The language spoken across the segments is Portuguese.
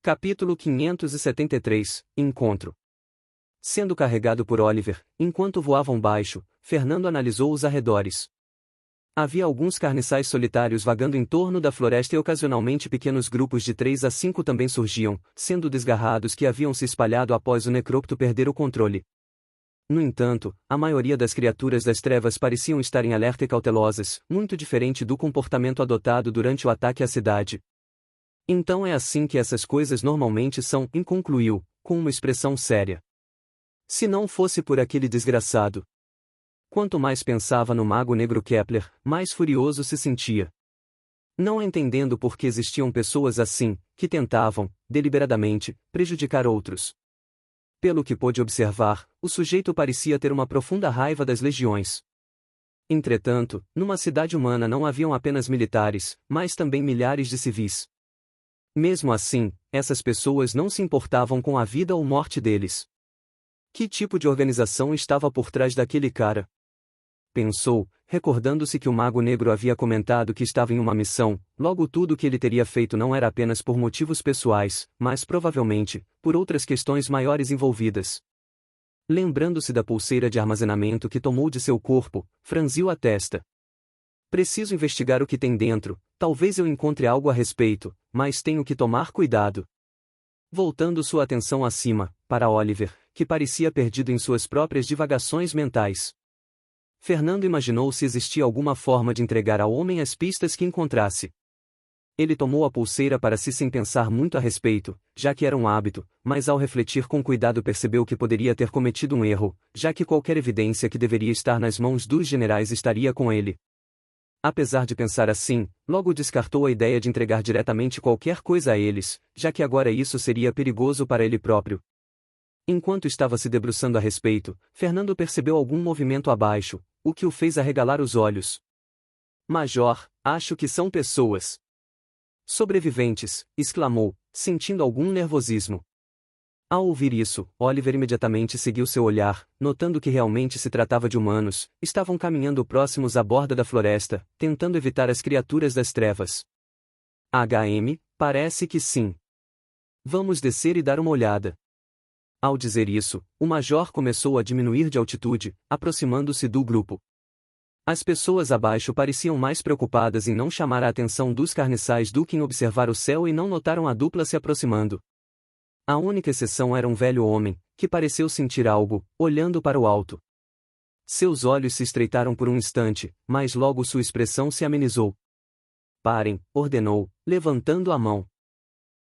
Capítulo 573 Encontro. Sendo carregado por Oliver, enquanto voavam baixo, Fernando analisou os arredores. Havia alguns carniçais solitários vagando em torno da floresta e ocasionalmente pequenos grupos de 3 a 5 também surgiam, sendo desgarrados que haviam se espalhado após o necrópto perder o controle. No entanto, a maioria das criaturas das trevas pareciam estar em alerta e cautelosas, muito diferente do comportamento adotado durante o ataque à cidade. Então é assim que essas coisas normalmente são, concluiu, com uma expressão séria. Se não fosse por aquele desgraçado. Quanto mais pensava no mago negro Kepler, mais furioso se sentia. Não entendendo por que existiam pessoas assim, que tentavam, deliberadamente, prejudicar outros. Pelo que pôde observar, o sujeito parecia ter uma profunda raiva das legiões. Entretanto, numa cidade humana não haviam apenas militares, mas também milhares de civis. Mesmo assim, essas pessoas não se importavam com a vida ou morte deles. Que tipo de organização estava por trás daquele cara? Pensou, recordando-se que o Mago Negro havia comentado que estava em uma missão, logo tudo o que ele teria feito não era apenas por motivos pessoais, mas provavelmente, por outras questões maiores envolvidas. Lembrando-se da pulseira de armazenamento que tomou de seu corpo, franziu a testa. Preciso investigar o que tem dentro, talvez eu encontre algo a respeito, mas tenho que tomar cuidado. Voltando sua atenção acima, para Oliver, que parecia perdido em suas próprias divagações mentais. Fernando imaginou se existia alguma forma de entregar ao homem as pistas que encontrasse. Ele tomou a pulseira para si sem pensar muito a respeito, já que era um hábito, mas ao refletir com cuidado percebeu que poderia ter cometido um erro, já que qualquer evidência que deveria estar nas mãos dos generais estaria com ele. Apesar de pensar assim, logo descartou a ideia de entregar diretamente qualquer coisa a eles, já que agora isso seria perigoso para ele próprio. Enquanto estava se debruçando a respeito, Fernando percebeu algum movimento abaixo, o que o fez arregalar os olhos. Major, acho que são pessoas. Sobreviventes, exclamou, sentindo algum nervosismo. Ao ouvir isso, Oliver imediatamente seguiu seu olhar, notando que realmente se tratava de humanos, estavam caminhando próximos à borda da floresta, tentando evitar as criaturas das trevas. Parece que sim. Vamos descer e dar uma olhada. Ao dizer isso, o major começou a diminuir de altitude, aproximando-se do grupo. As pessoas abaixo pareciam mais preocupadas em não chamar a atenção dos carniçais do que em observar o céu e não notaram a dupla se aproximando. A única exceção era um velho homem, que pareceu sentir algo, olhando para o alto. Seus olhos se estreitaram por um instante, mas logo sua expressão se amenizou. Parem, ordenou, levantando a mão.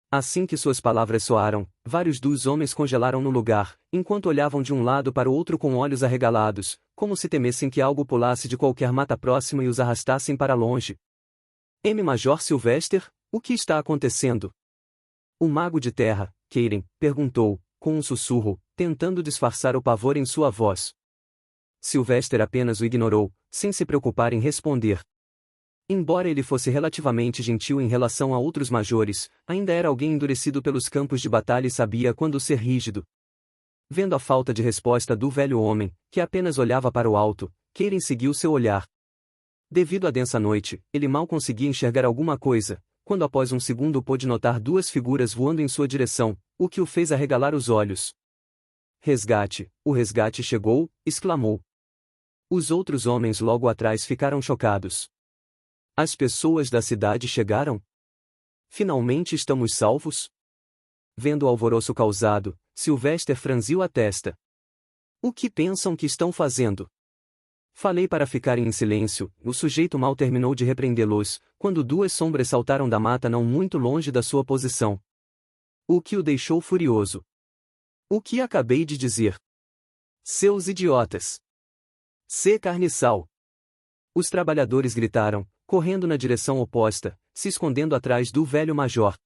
Assim que suas palavras soaram, vários dos homens congelaram no lugar, enquanto olhavam de um lado para o outro com olhos arregalados, como se temessem que algo pulasse de qualquer mata próxima e os arrastassem para longe. Major Sylvester, o que está acontecendo? O mago de terra, Keiren, perguntou, com um sussurro, tentando disfarçar o pavor em sua voz. Sylvester apenas o ignorou, sem se preocupar em responder. Embora ele fosse relativamente gentil em relação a outros majores, ainda era alguém endurecido pelos campos de batalha e sabia quando ser rígido. Vendo a falta de resposta do velho homem, que apenas olhava para o alto, Keiren seguiu seu olhar. Devido à densa noite, ele mal conseguia enxergar alguma coisa, quando após um segundo pôde notar 2 figuras voando em sua direção, o que o fez arregalar os olhos. Resgate, o resgate chegou, exclamou. Os outros homens logo atrás ficaram chocados. As pessoas da cidade chegaram? Finalmente estamos salvos? Vendo o alvoroço causado, Sylvester franziu a testa. O que pensam que estão fazendo? Falei para ficarem em silêncio, o sujeito mal terminou de repreendê-los, quando 2 sombras saltaram da mata não muito longe da sua posição. O que o deixou furioso. O que acabei de dizer? Seus idiotas! Sê carniçal! Os trabalhadores gritaram, correndo na direção oposta, se escondendo atrás do velho major.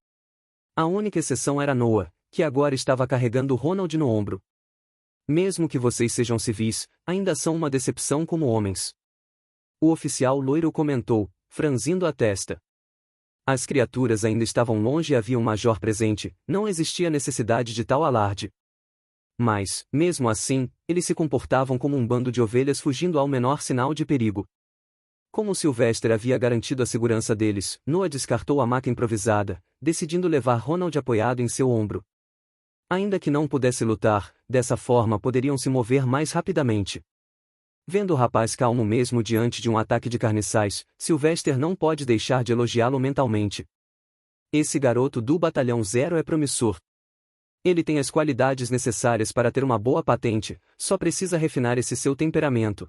A única exceção era Noah, que agora estava carregando Ronald no ombro. Mesmo que vocês sejam civis, ainda são uma decepção como homens. O oficial loiro comentou, franzindo a testa. As criaturas ainda estavam longe e havia um major presente, não existia necessidade de tal alarde. Mas, mesmo assim, eles se comportavam como um bando de ovelhas fugindo ao menor sinal de perigo. Como Sylvester havia garantido a segurança deles, Noah descartou a maca improvisada, decidindo levar Ronald apoiado em seu ombro. Ainda que não pudesse lutar, dessa forma poderiam se mover mais rapidamente. Vendo o rapaz calmo mesmo diante de um ataque de carniçais, Sylvester não pode deixar de elogiá-lo mentalmente. Esse garoto do Batalhão Zero é promissor. Ele tem as qualidades necessárias para ter uma boa patente, só precisa refinar esse seu temperamento.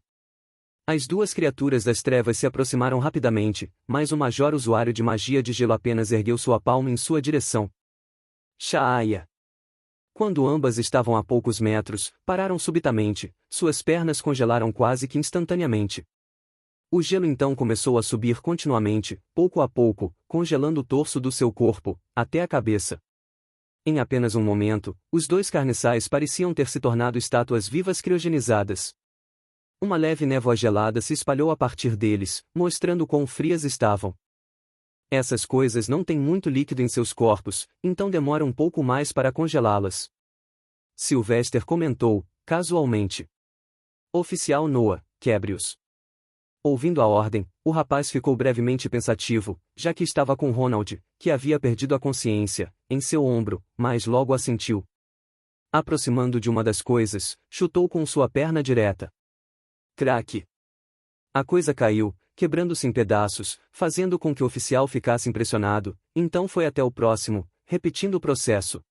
As duas criaturas das trevas se aproximaram rapidamente, mas o major usuário de magia de gelo apenas ergueu sua palma em sua direção. Shaaya! Quando ambas estavam a poucos metros, pararam subitamente, suas pernas congelaram quase que instantaneamente. O gelo então começou a subir continuamente, pouco a pouco, congelando o torso do seu corpo, até a cabeça. Em apenas um momento, os dois carniçais pareciam ter se tornado estátuas vivas criogenizadas. Uma leve névoa gelada se espalhou a partir deles, mostrando quão frias estavam. Essas coisas não têm muito líquido em seus corpos, então demora um pouco mais para congelá-las. Sylvester comentou, casualmente. Oficial Noah, quebre-os. Ouvindo a ordem, o rapaz ficou brevemente pensativo, já que estava com Ronald, que havia perdido a consciência, em seu ombro, mas logo assentiu. Aproximando de uma das coisas, chutou com sua perna direta. Craque! A coisa caiu, quebrando-se em pedaços, fazendo com que o oficial ficasse impressionado, então foi até o próximo, repetindo o processo.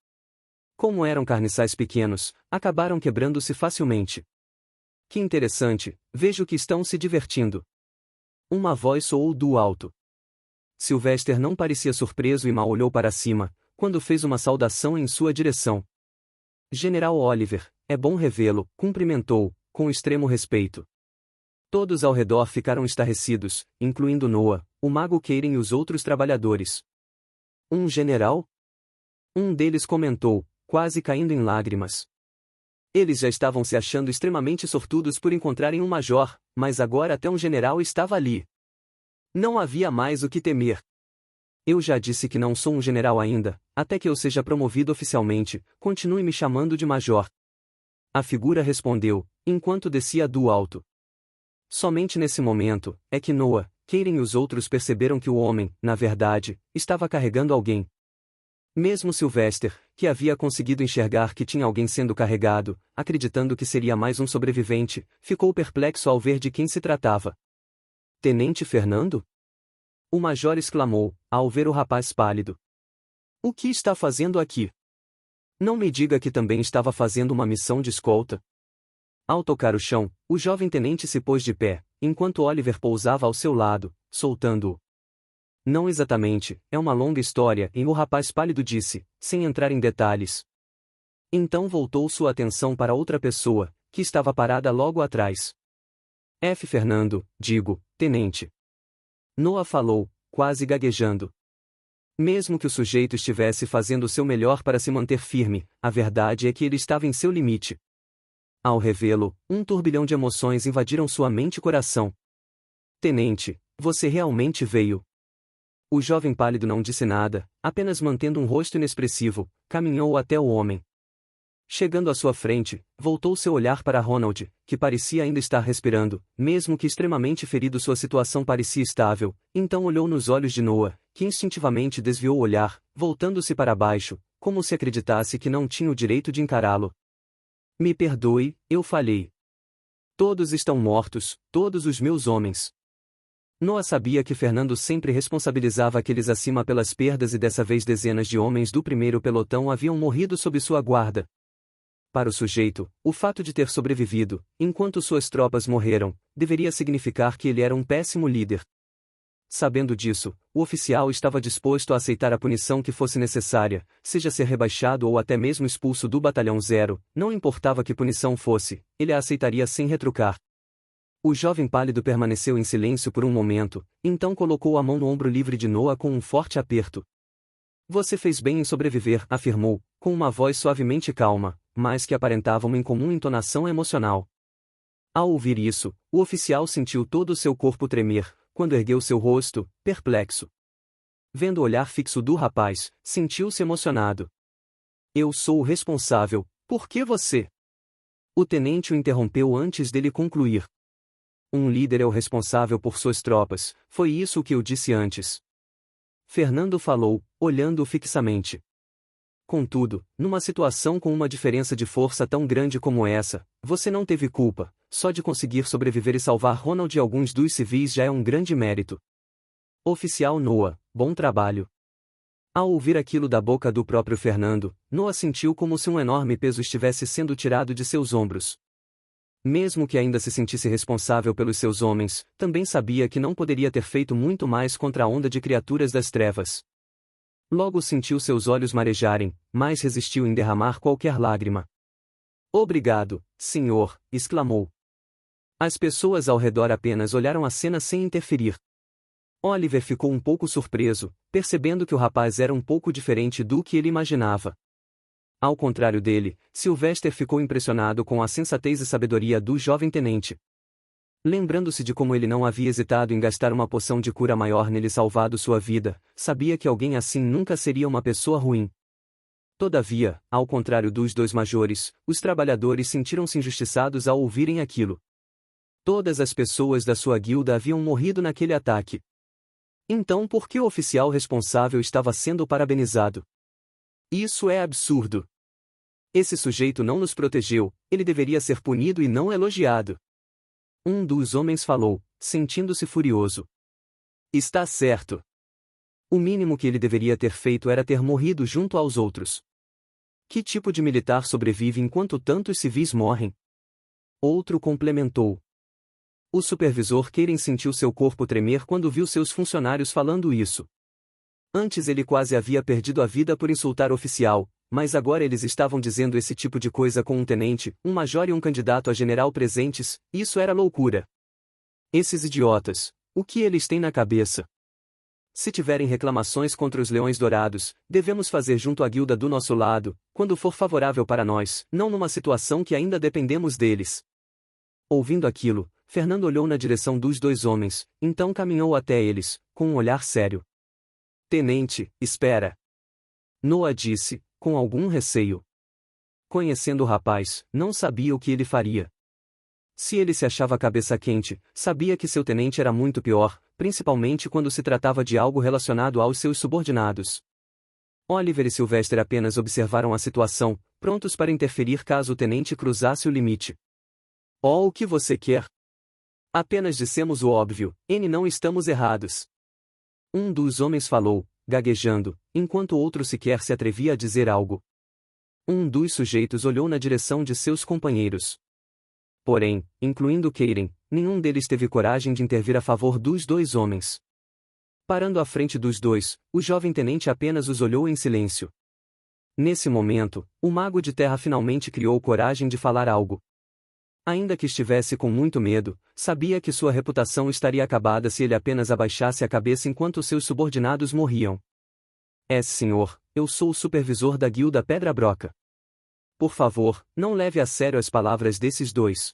Como eram carniçais pequenos, acabaram quebrando-se facilmente. Que interessante, vejo que estão se divertindo. Uma voz soou do alto. Sylvester não parecia surpreso e mal olhou para cima, quando fez uma saudação em sua direção. General Oliver, é bom revê-lo, cumprimentou, com extremo respeito. Todos ao redor ficaram estarrecidos, incluindo Noah, o mago Keiren e os outros trabalhadores. Um general? Um deles comentou, quase caindo em lágrimas. Eles já estavam se achando extremamente sortudos por encontrarem um major, mas agora até um general estava ali. Não havia mais o que temer. Eu já disse que não sou um general ainda, até que eu seja promovido oficialmente, continue me chamando de major. A figura respondeu, enquanto descia do alto. Somente nesse momento, é que Noah, Keiren e os outros perceberam que o homem, na verdade, estava carregando alguém. Mesmo Sylvester, que havia conseguido enxergar que tinha alguém sendo carregado, acreditando que seria mais um sobrevivente, ficou perplexo ao ver de quem se tratava. Tenente Fernando? O major exclamou, ao ver o rapaz pálido. O que está fazendo aqui? Não me diga que também estava fazendo uma missão de escolta. Ao tocar o chão, o jovem tenente se pôs de pé, enquanto Oliver pousava ao seu lado, soltando-o. Não exatamente, é uma longa história, e o rapaz pálido disse, sem entrar em detalhes. Então voltou sua atenção para outra pessoa, que estava parada logo atrás. F. Fernando, digo, tenente. Noah falou, quase gaguejando. Mesmo que o sujeito estivesse fazendo o seu melhor para se manter firme, a verdade é que ele estava em seu limite. Ao revê-lo, um turbilhão de emoções invadiram sua mente e coração. Tenente, você realmente veio. O jovem pálido não disse nada, apenas mantendo um rosto inexpressivo, caminhou até o homem. Chegando à sua frente, voltou seu olhar para Ronald, que parecia ainda estar respirando, mesmo que extremamente ferido sua situação parecia estável, então olhou nos olhos de Noah, que instintivamente desviou o olhar, voltando-se para baixo, como se acreditasse que não tinha o direito de encará-lo. Me perdoe, eu falhei. Todos estão mortos, todos os meus homens. Noah sabia que Fernando sempre responsabilizava aqueles acima pelas perdas e dessa vez dezenas de homens do primeiro pelotão haviam morrido sob sua guarda. Para o sujeito, o fato de ter sobrevivido, enquanto suas tropas morreram, deveria significar que ele era um péssimo líder. Sabendo disso, o oficial estava disposto a aceitar a punição que fosse necessária, seja ser rebaixado ou até mesmo expulso do Batalhão Zero, não importava que punição fosse, ele a aceitaria sem retrucar. O jovem pálido permaneceu em silêncio por um momento, então colocou a mão no ombro livre de Noah com um forte aperto. Você fez bem em sobreviver, afirmou, com uma voz suavemente calma, mas que aparentava uma incomum entonação emocional. Ao ouvir isso, o oficial sentiu todo o seu corpo tremer, quando ergueu seu rosto, perplexo. Vendo o olhar fixo do rapaz, sentiu-se emocionado. Eu sou o responsável, por que você? O tenente o interrompeu antes dele concluir. Um líder é o responsável por suas tropas, foi isso o que eu disse antes. Fernando falou, olhando-o fixamente. Contudo, numa situação com uma diferença de força tão grande como essa, você não teve culpa, só de conseguir sobreviver e salvar Ronald e alguns dos civis já é um grande mérito. Oficial Noah, bom trabalho. Ao ouvir aquilo da boca do próprio Fernando, Noah sentiu como se um enorme peso estivesse sendo tirado de seus ombros. Mesmo que ainda se sentisse responsável pelos seus homens, também sabia que não poderia ter feito muito mais contra a onda de criaturas das trevas. Logo sentiu seus olhos marejarem, mas resistiu em derramar qualquer lágrima. Obrigado, senhor, exclamou. As pessoas ao redor apenas olharam a cena sem interferir. Oliver ficou um pouco surpreso, percebendo que o rapaz era um pouco diferente do que ele imaginava. Ao contrário dele, Sylvester ficou impressionado com a sensatez e sabedoria do jovem tenente. Lembrando-se de como ele não havia hesitado em gastar uma poção de cura maior nele salvado sua vida, sabia que alguém assim nunca seria uma pessoa ruim. Todavia, ao contrário dos dois majores, os trabalhadores sentiram-se injustiçados ao ouvirem aquilo. Todas as pessoas da sua guilda haviam morrido naquele ataque. Então por que o oficial responsável estava sendo parabenizado? Isso é absurdo. Esse sujeito não nos protegeu, ele deveria ser punido e não elogiado. Um dos homens falou, sentindo-se furioso. Está certo. O mínimo que ele deveria ter feito era ter morrido junto aos outros. Que tipo de militar sobrevive enquanto tantos civis morrem? Outro complementou. O supervisor Keiren sentiu seu corpo tremer quando viu seus funcionários falando isso. Antes ele quase havia perdido a vida por insultar o oficial, mas agora eles estavam dizendo esse tipo de coisa com um tenente, um major e um candidato a general presentes, isso era loucura. Esses idiotas, o que eles têm na cabeça? Se tiverem reclamações contra os Leões Dourados, devemos fazer junto à guilda do nosso lado, quando for favorável para nós, não numa situação que ainda dependemos deles. Ouvindo aquilo, Fernando olhou na direção dos dois homens, então caminhou até eles, com um olhar sério. Tenente, espera. Noah disse, com algum receio. Conhecendo o rapaz, não sabia o que ele faria. Se ele se achava cabeça quente, sabia que seu tenente era muito pior, principalmente quando se tratava de algo relacionado aos seus subordinados. Oliver e Sylvester apenas observaram a situação, prontos para interferir caso o tenente cruzasse o limite. Oh, o que você quer? Apenas dissemos o óbvio, não estamos errados. Um dos homens falou, gaguejando, enquanto outro sequer se atrevia a dizer algo. Um dos sujeitos olhou na direção de seus companheiros. Porém, incluindo Keiren, nenhum deles teve coragem de intervir a favor dos dois homens. Parando à frente dos dois, o jovem tenente apenas os olhou em silêncio. Nesse momento, o mago de terra finalmente criou coragem de falar algo. Ainda que estivesse com muito medo, sabia que sua reputação estaria acabada se ele apenas abaixasse a cabeça enquanto seus subordinados morriam. Senhor, eu sou o supervisor da guilda Pedra Broca. Por favor, não leve a sério as palavras desses dois.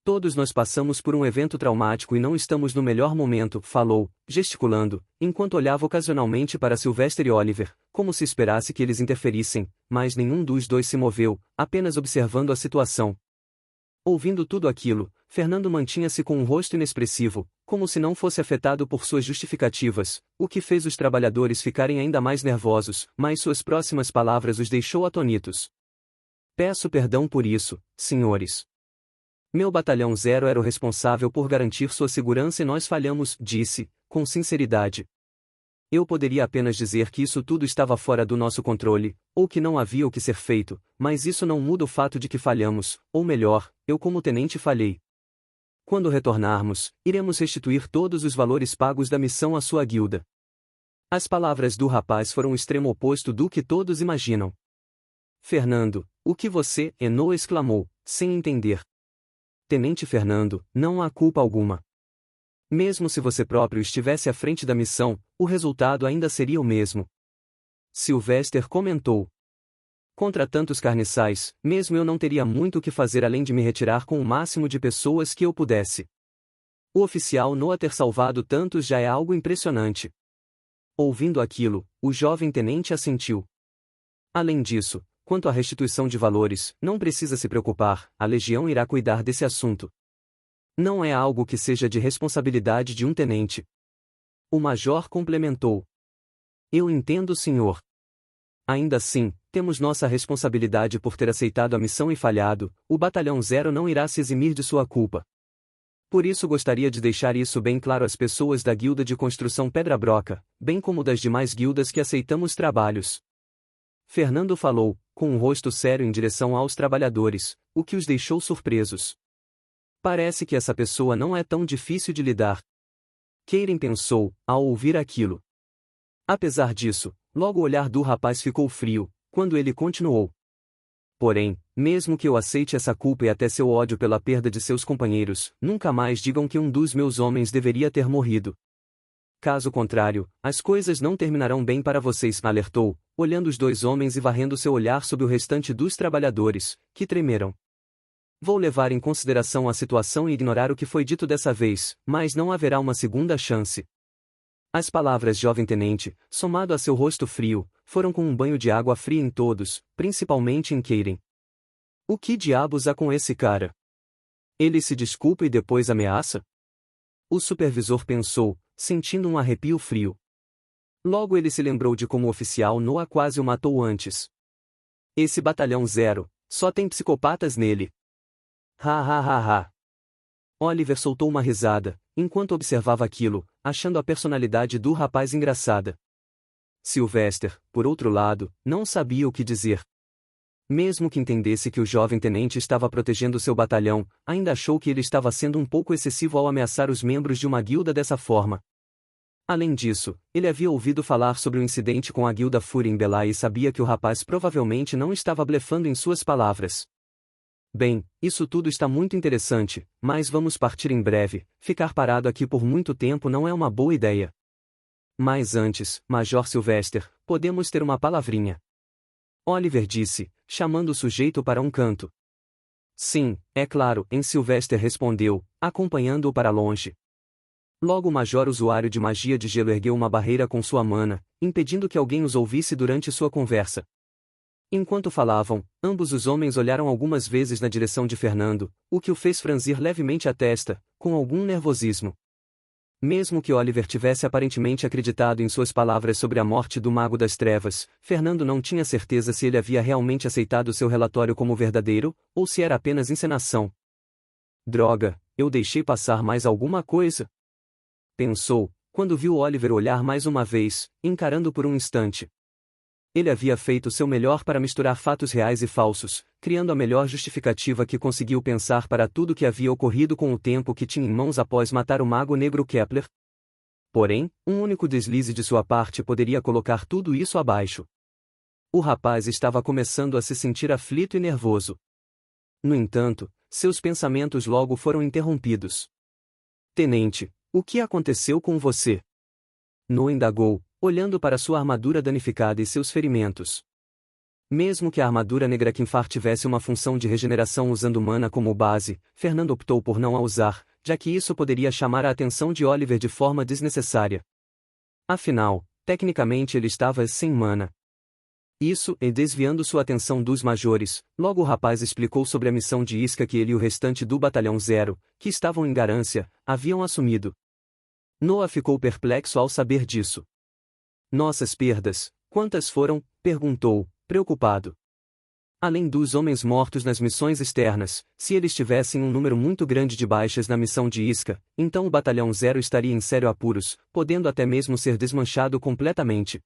Todos nós passamos por um evento traumático e não estamos no melhor momento, falou, gesticulando, enquanto olhava ocasionalmente para Sylvester e Oliver, como se esperasse que eles interferissem, mas nenhum dos dois se moveu, apenas observando a situação. Ouvindo tudo aquilo, Fernando mantinha-se com um rosto inexpressivo, como se não fosse afetado por suas justificativas, o que fez os trabalhadores ficarem ainda mais nervosos, mas suas próximas palavras os deixou atônitos. Peço perdão por isso, senhores. Meu batalhão 0 era o responsável por garantir sua segurança e nós falhamos, disse, com sinceridade. Eu poderia apenas dizer que isso tudo estava fora do nosso controle, ou que não havia o que ser feito, mas isso não muda o fato de que falhamos, ou melhor, eu como tenente falhei. Quando retornarmos, iremos restituir todos os valores pagos da missão à sua guilda. As palavras do rapaz foram o extremo oposto do que todos imaginam. Fernando, o que você, Noah exclamou, sem entender. Tenente Fernando, não há culpa alguma. Mesmo se você próprio estivesse à frente da missão, o resultado ainda seria o mesmo. Sylvester comentou. Contra tantos carniçais, mesmo eu não teria muito o que fazer além de me retirar com o máximo de pessoas que eu pudesse. O oficial Noah ter salvado tantos já é algo impressionante. Ouvindo aquilo, o jovem tenente assentiu. Além disso, quanto à restituição de valores, não precisa se preocupar, a legião irá cuidar desse assunto. Não é algo que seja de responsabilidade de um tenente. O major complementou. Eu entendo, senhor. Ainda assim, temos nossa responsabilidade por ter aceitado a missão e falhado, o Batalhão Zero não irá se eximir de sua culpa. Por isso gostaria de deixar isso bem claro às pessoas da Guilda de Construção Pedra Broca, bem como das demais guildas que aceitamos trabalhos. Fernando falou, com um rosto sério em direção aos trabalhadores, o que os deixou surpresos. Parece que essa pessoa não é tão difícil de lidar. Keiren pensou, ao ouvir aquilo. Apesar disso, logo o olhar do rapaz ficou frio, quando ele continuou. Porém, mesmo que eu aceite essa culpa e até seu ódio pela perda de seus companheiros, nunca mais digam que um dos meus homens deveria ter morrido. Caso contrário, as coisas não terminarão bem para vocês, alertou, olhando os dois homens e varrendo seu olhar sobre o restante dos trabalhadores, que tremeram. Vou levar em consideração a situação e ignorar o que foi dito dessa vez, mas não haverá uma segunda chance. As palavras jovem tenente, somado a seu rosto frio, foram com um banho de água fria em todos, principalmente em Keiren. O que diabos há com esse cara? Ele se desculpa e depois ameaça? O supervisor pensou, sentindo um arrepio frio. Logo ele se lembrou de como o oficial Noah quase o matou antes. Esse batalhão Zero, só tem psicopatas nele. Ha ha ha ha. Oliver soltou uma risada, enquanto observava aquilo, achando a personalidade do rapaz engraçada. Sylvester, por outro lado, não sabia o que dizer. Mesmo que entendesse que o jovem tenente estava protegendo seu batalhão, ainda achou que ele estava sendo um pouco excessivo ao ameaçar os membros de uma guilda dessa forma. Além disso, ele havia ouvido falar sobre o incidente com a guilda Fúria em Belay e sabia que o rapaz provavelmente não estava blefando em suas palavras. Bem, isso tudo está muito interessante, mas vamos partir em breve, ficar parado aqui por muito tempo não é uma boa ideia. Mas antes, Major Sylvester, podemos ter uma palavrinha. Oliver disse, chamando o sujeito para um canto. Sim, é claro, Sylvester respondeu, acompanhando-o para longe. Logo o major usuário de magia de gelo ergueu uma barreira com sua mana, impedindo que alguém os ouvisse durante sua conversa. Enquanto falavam, ambos os homens olharam algumas vezes na direção de Fernando, o que o fez franzir levemente a testa, com algum nervosismo. Mesmo que Oliver tivesse aparentemente acreditado em suas palavras sobre a morte do Mago das Trevas, Fernando não tinha certeza se ele havia realmente aceitado seu relatório como verdadeiro, ou se era apenas encenação. Droga, eu deixei passar mais alguma coisa? Pensou, quando viu Oliver olhar mais uma vez, encarando por um instante. Ele havia feito seu melhor para misturar fatos reais e falsos, criando a melhor justificativa que conseguiu pensar para tudo que havia ocorrido com o tempo que tinha em mãos após matar o Mago Negro Kepler. Porém, um único deslize de sua parte poderia colocar tudo isso abaixo. O rapaz estava começando a se sentir aflito e nervoso. No entanto, seus pensamentos logo foram interrompidos. Tenente, o que aconteceu com você? Noah indagou, olhando para sua armadura danificada e seus ferimentos. Mesmo que a armadura negra Kinfar tivesse uma função de regeneração usando mana como base, Fernando optou por não a usar, já que isso poderia chamar a atenção de Oliver de forma desnecessária. Afinal, tecnicamente ele estava sem mana. Isso, e desviando sua atenção dos majores, logo o rapaz explicou sobre a missão de isca que ele e o restante do Batalhão Zero, que estavam em Garância, haviam assumido. Noah ficou perplexo ao saber disso. Nossas perdas, quantas foram? Perguntou, preocupado. Além dos homens mortos nas missões externas, se eles tivessem um número muito grande de baixas na missão de isca, então o Batalhão Zero estaria em sério apuros, podendo até mesmo ser desmanchado completamente.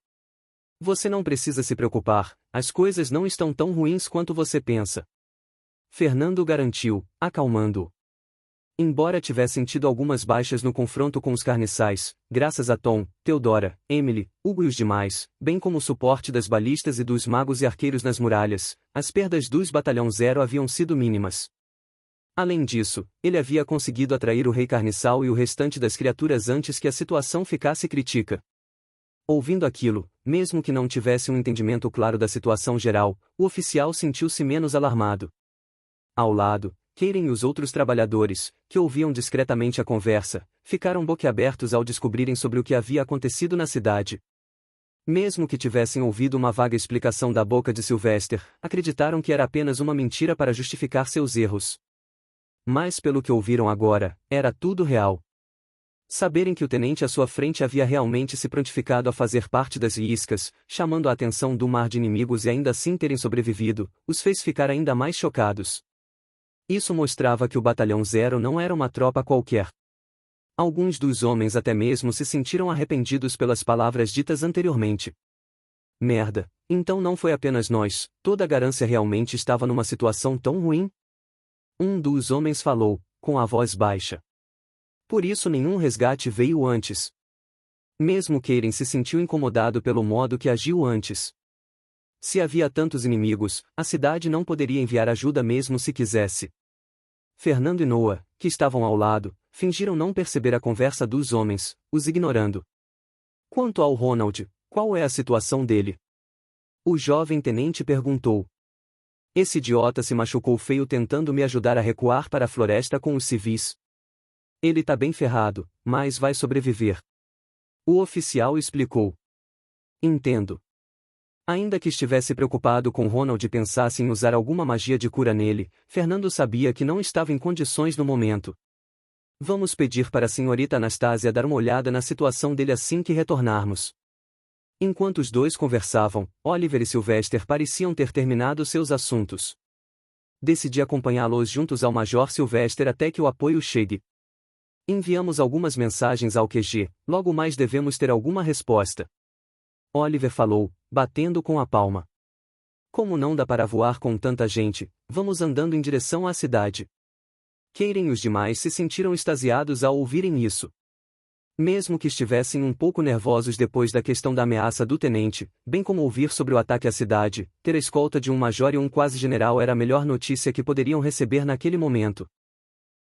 Você não precisa se preocupar, as coisas não estão tão ruins quanto você pensa. Fernando garantiu, acalmando-o. Embora tivessem tido algumas baixas no confronto com os carniçais, graças a Tom, Theodora, Emily, Hugo e os demais, bem como o suporte das balistas e dos magos e arqueiros nas muralhas, as perdas dos Batalhão Zero haviam sido mínimas. Além disso, ele havia conseguido atrair o Rei Carniçal e o restante das criaturas antes que a situação ficasse crítica. Ouvindo aquilo, mesmo que não tivesse um entendimento claro da situação geral, o oficial sentiu-se menos alarmado. Ao lado, Keiren e os outros trabalhadores, que ouviam discretamente a conversa, ficaram boquiabertos ao descobrirem sobre o que havia acontecido na cidade. Mesmo que tivessem ouvido uma vaga explicação da boca de Sylvester, acreditaram que era apenas uma mentira para justificar seus erros. Mas pelo que ouviram agora, era tudo real. Saberem que o tenente à sua frente havia realmente se prontificado a fazer parte das iscas, chamando a atenção do mar de inimigos e ainda assim terem sobrevivido, os fez ficar ainda mais chocados. Isso mostrava que o Batalhão Zero não era uma tropa qualquer. Alguns dos homens até mesmo se sentiram arrependidos pelas palavras ditas anteriormente. Merda, então não foi apenas nós, toda a Garância realmente estava numa situação tão ruim? Um dos homens falou, com a voz baixa. Por isso nenhum resgate veio antes. Mesmo Keiren se sentiu incomodado pelo modo que agiu antes. Se havia tantos inimigos, a cidade não poderia enviar ajuda mesmo se quisesse. Fernando e Noah, que estavam ao lado, fingiram não perceber a conversa dos homens, os ignorando. Quanto ao Ronald, qual é a situação dele? O jovem tenente perguntou. Esse idiota se machucou feio tentando me ajudar a recuar para a floresta com os civis. Ele tá bem ferrado, mas vai sobreviver. O oficial explicou. Entendo. Ainda que estivesse preocupado com Ronald e pensasse em usar alguma magia de cura nele, Fernando sabia que não estava em condições no momento. Vamos pedir para a senhorita Anastasia dar uma olhada na situação dele assim que retornarmos. Enquanto os dois conversavam, Oliver e Sylvester pareciam ter terminado seus assuntos. Decidi acompanhá-los juntos ao Major Sylvester até que o apoio chegue. Enviamos algumas mensagens ao QG, logo mais devemos ter alguma resposta. Oliver falou, batendo com a palma. Como não dá para voar com tanta gente, vamos andando em direção à cidade. Keiren e os demais se sentiram extasiados ao ouvirem isso. Mesmo que estivessem um pouco nervosos depois da questão da ameaça do tenente, bem como ouvir sobre o ataque à cidade, ter a escolta de um major e um quase-general era a melhor notícia que poderiam receber naquele momento.